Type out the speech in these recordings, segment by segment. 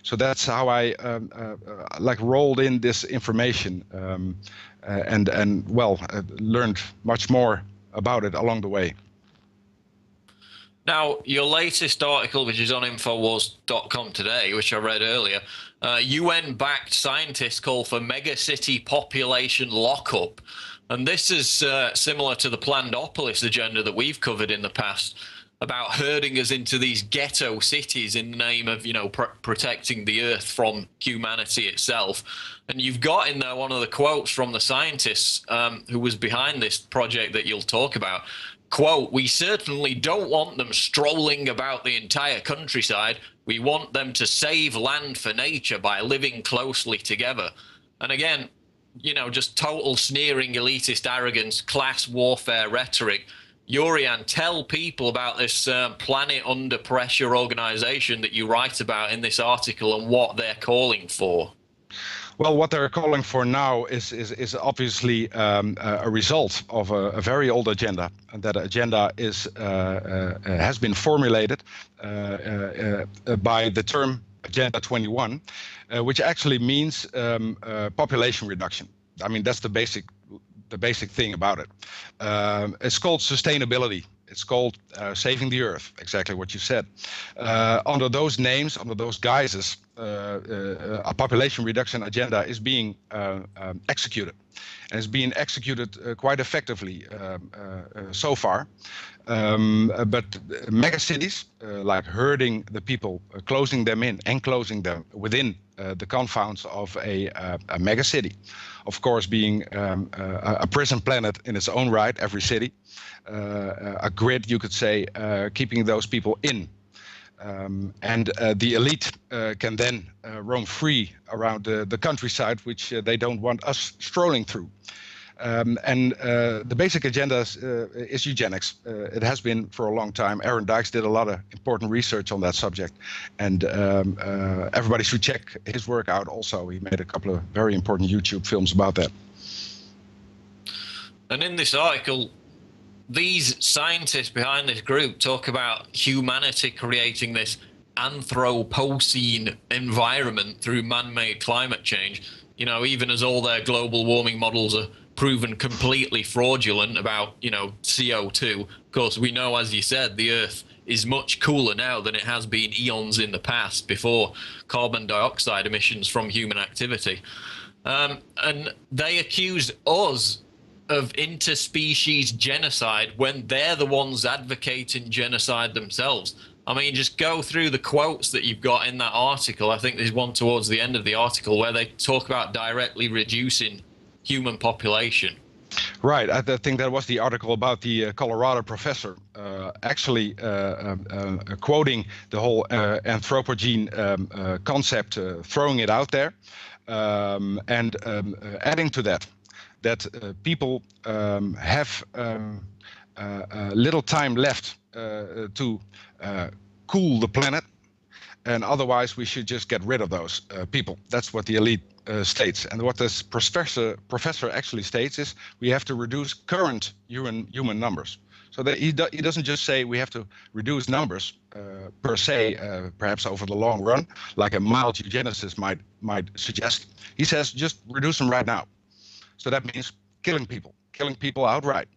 So that's how I like rolled in this information and learned much more about it along the way. Now, your latest article, which is on INFOWARS.com today, which I read earlier, UN-backed scientists call for megacity population lockup. And this is similar to the Plandopolis agenda that we've covered in the past, about herding us into these ghetto cities in the name of, you know, protecting the earth from humanity itself. And you've got in there one of the quotes from the scientists who was behind this project that you'll talk about. Quote, "We certainly don't want them strolling about the entire countryside. We want them to save land for nature by living closely together." And again, you know, just total sneering, elitist arrogance, class warfare rhetoric. Jurian, tell people about this Planet Under Pressure organization that you write about in this article and what they're calling for. Well, what they're calling for now is obviously a result of a very old agenda, and that agenda has been formulated by the term Agenda 21, which actually means population reduction. I mean, that's the basic thing about it. It's called sustainability. It's called saving the earth, exactly what you said. Under those names, under those guises, a population reduction agenda is being executed. And it's being executed quite effectively so far. But megacities, like herding the people, closing them in, enclosing them within the confines of a megacity, of course being a prison planet in its own right, every city, a grid, you could say, keeping those people in. And the elite can then roam free around the countryside, which they don't want us strolling through. And the basic agenda is eugenics. It has been for a long time. Aaron Dykes did a lot of important research on that subject, and everybody should check his work out also. He made a couple of very important YouTube films about that. And in this article, these scientists behind this group talk about humanity creating this Anthropocene environment through man-made climate change. You know, even as all their global warming models are proven completely fraudulent about, you know, CO2. Of course, we know, as you said, the Earth is much cooler now than it has been eons in the past before carbon dioxide emissions from human activity. And they accused us of interspecies genocide when they're the ones advocating genocide themselves. I mean, just go through the quotes that you've got in that article. I think there's one towards the end of the article where they talk about directly reducing human population. Right. I think that was the article about the Colorado professor actually quoting the whole Anthropocene concept, throwing it out there, and adding to that people have little time left to cool the planet, and otherwise we should just get rid of those people. That's what the elite states. And what this professor actually states is we have to reduce current human numbers. So that he doesn't just say we have to reduce numbers per se, perhaps over the long run, like a mild eugenicist might suggest. He says just reduce them right now. So that means killing people outright.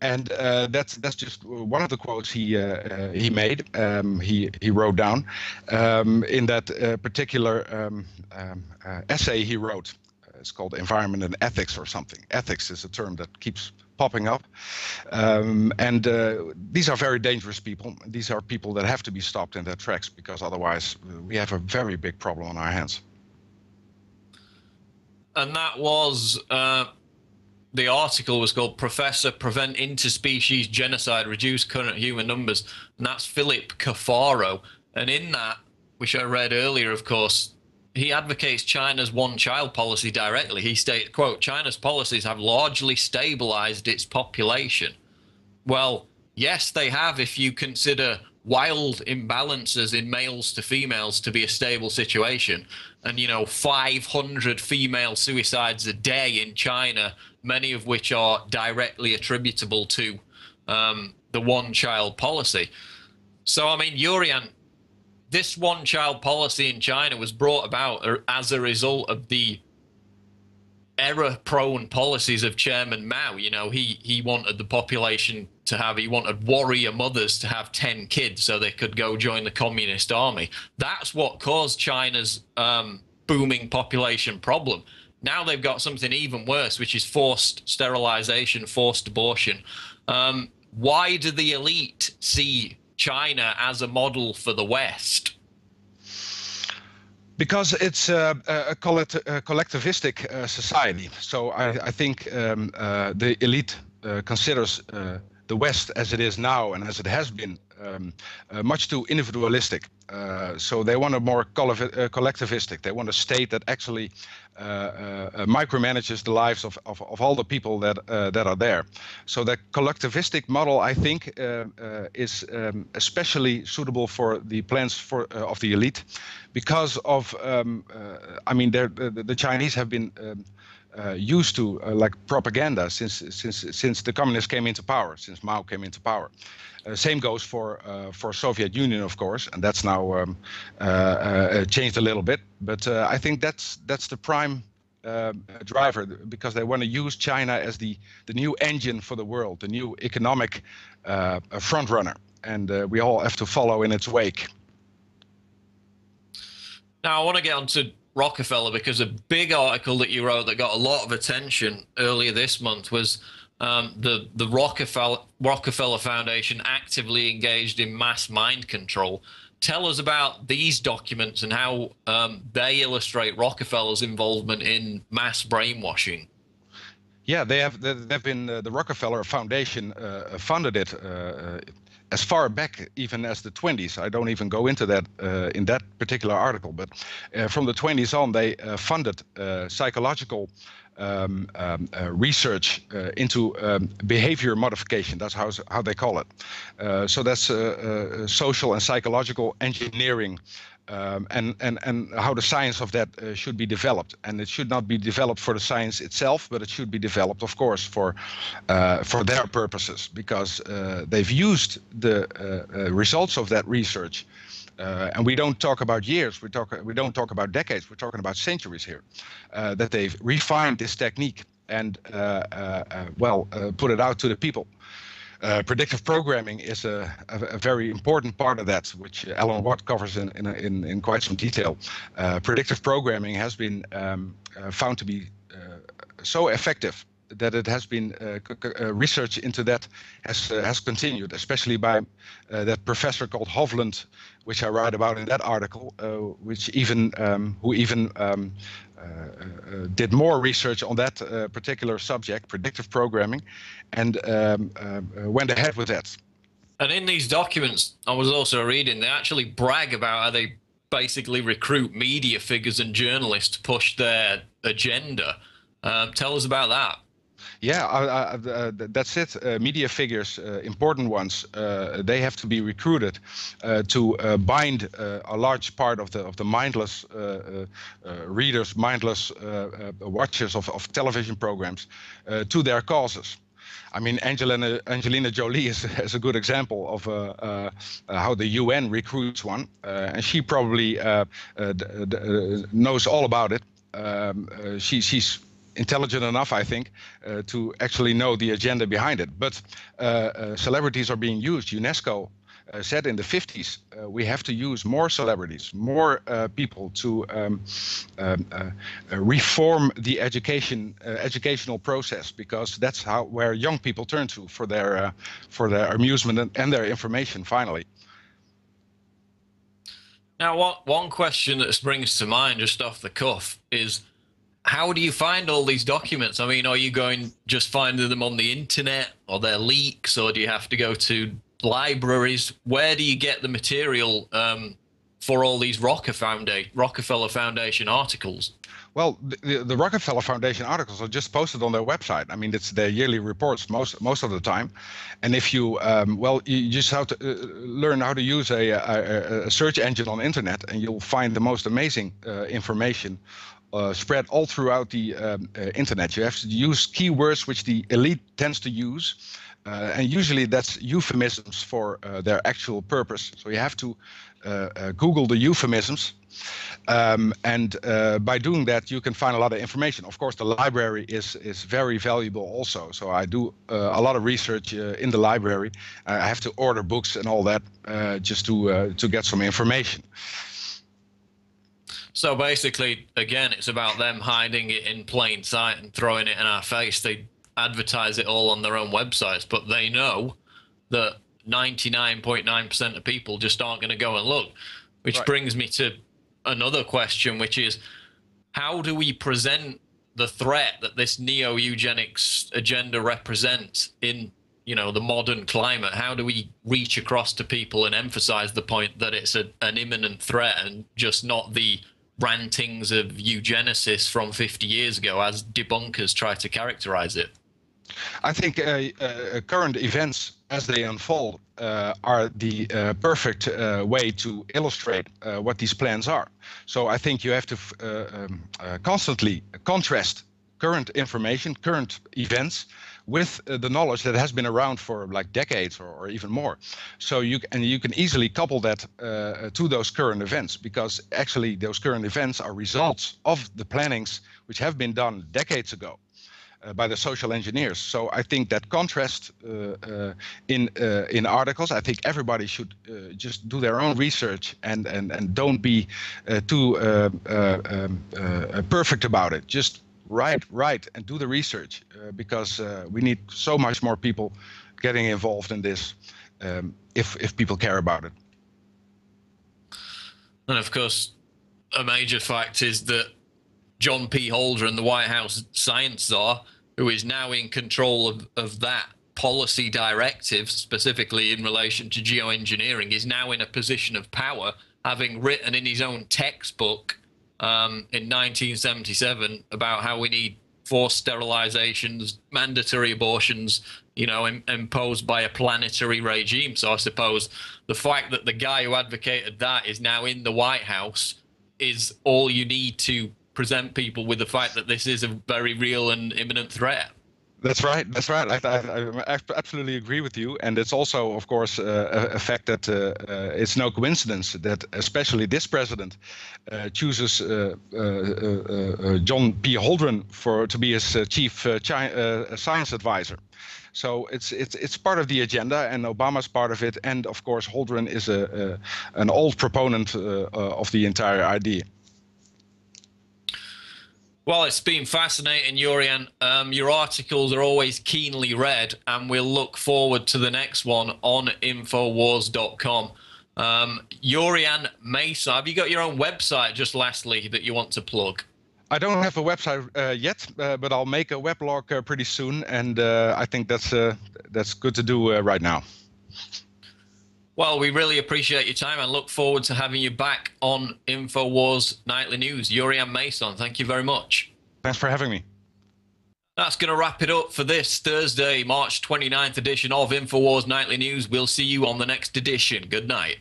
And that's just one of the quotes he made. He wrote down in that particular essay he wrote. It's called Environment and Ethics or something. Ethics is a term that keeps popping up. And these are very dangerous people. These are people that have to be stopped in their tracks, because otherwise we have a very big problem on our hands. And that was, the article was called Professor Prevent Interspecies Genocide, Reduce Current Human Numbers. And that's Philip Cafaro. And in that, which I read earlier, of course, he advocates China's one-child policy directly. He states, quote, China's policies have largely stabilized its population. Well, yes, they have, if you consider wild imbalances in males to females to be a stable situation. And, you know, 500 female suicides a day in China, many of which are directly attributable to the one-child policy. So, I mean, Jurian, this one-child policy in China was brought about as a result of the error-prone policies of Chairman Mao. You know, he wanted the population to have, he wanted warrior mothers to have 10 kids so they could go join the communist army. That's what caused China's booming population problem. Now they've got something even worse, which is forced sterilization, forced abortion. Why do the elite see China as a model for the West? Because it's a collectivistic society. So I think the elite considers the West as it is now and as it has been much too individualistic. So they want a more collectivistic. They want a state that actually micromanages the lives of all the people that are there. So the collectivistic model, I think, is especially suitable for the plans of the elite, because of I mean, the Chinese have been used to like propaganda since the communists came into power, since Mao came into power. Same goes for Soviet Union, of course, and that's now changed a little bit. But I think that's the prime driver, because they want to use China as the new engine for the world, the new economic front runner, and we all have to follow in its wake. Now I want to get on to Rockefeller, because a big article that you wrote that got a lot of attention earlier this month was the Rockefeller Foundation actively engaged in mass mind control. Tell us about these documents and how they illustrate Rockefeller's involvement in mass brainwashing. Yeah, they've been the Rockefeller Foundation funded it as far back even as the 20s. I don't even go into that in that particular article, but from the 20s on, they funded psychological research into behavior modification. That's how they call it. So that's social and psychological engineering. And how the science of that should be developed, and it should not be developed for the science itself, but it should be developed, of course, for their purposes, because they've used the results of that research, and we don't talk about years, we don't talk about decades, we're talking about centuries here, that they've refined this technique and put it out to the people. Predictive programming is a very important part of that, which Alan Watt covers in quite some detail. Predictive programming has been found to be so effective that it has been research into that has continued, especially by that professor called Hovland, which I write about in that article, which even did more research on that particular subject, predictive programming, and went ahead with that. And in these documents, I was also reading, they actually brag about how they basically recruit media figures and journalists to push their agenda. Tell us about that. Yeah, that's it. Media figures, important ones, they have to be recruited to bind a large part of the mindless readers, mindless watchers of television programs to their causes. I mean, Angelina Jolie is a good example of how the UN recruits one, and she probably knows all about it. She's intelligent enough, I think, to actually know the agenda behind it. But celebrities are being used. UNESCO said in the 50s, we have to use more celebrities, more people to reform the educational process, because that's where young people turn to for their amusement and their information, finally. Now, one question that springs to mind just off the cuff is, how do you find all these documents? I mean, are you just finding them on the internet, or they're leaks, or do you have to go to libraries? Where do you get the material for all these Rockefeller Foundation articles? Well, the Rockefeller Foundation articles are just posted on their website. I mean, it's their yearly reports most of the time. And if you, you just have to learn how to use a search engine on the internet, and you'll find the most amazing information spread all throughout the internet. You have to use keywords which the elite tends to use, And usually that's euphemisms for their actual purpose. So you have to Google the euphemisms. And by doing that, you can find a lot of information. Of course, the library is very valuable also. So I do a lot of research in the library. I have to order books and all that just to get some information. So basically, again, it's about them hiding it in plain sight and throwing it in our face. They advertise it all on their own websites, but they know that 99.9% of people just aren't going to go and look. Which brings me to another question, which is, how do we present the threat that this neo-eugenics agenda represents in, you know, the modern climate? How do we reach across to people and emphasize the point that it's an imminent threat and just not the rantings of eugenicists from 50 years ago as debunkers try to characterize it? I think current events as they unfold are the perfect way to illustrate what these plans are. So I think you have to constantly contrast current information, current events, with the knowledge that has been around for like decades or even more. So you can easily couple that to those current events, because actually those current events are results of the plannings which have been done decades ago by the social engineers. So I think that contrast in articles, I think everybody should just do their own research and don't be too perfect about it. Just write and do the research, because we need so much more people getting involved in this if people care about it. And of course, a major fact is that John P. Holdren, the White House science czar, who is now in control of that policy directive, specifically in relation to geoengineering, is now in a position of power, having written in his own textbook in 1977 about how we need forced sterilizations, mandatory abortions, you know, imposed by a planetary regime. So I suppose the fact that the guy who advocated that is now in the White House is all you need to present people with the fact that this is a very real and imminent threat. That's right. That's right. I absolutely agree with you. And it's also, of course, a fact that it's no coincidence that especially this president chooses John P. Holdren to be his chief science advisor. So it's part of the agenda, and Obama's part of it. And of course, Holdren is an old proponent of the entire idea. Well, it's been fascinating, Jurian. Your articles are always keenly read, and we'll look forward to the next one on INFOWARS.com. Jurian Mesa, have you got your own website, just lastly, that you want to plug? I don't have a website yet, but I'll make a weblog pretty soon, and I think that's good to do right now. Well, we really appreciate your time and look forward to having you back on INFOWARS Nightly News. Jurian Mason, thank you very much. Thanks for having me. That's going to wrap it up for this Thursday, March 29th edition of INFOWARS Nightly News. We'll see you on the next edition. Good night.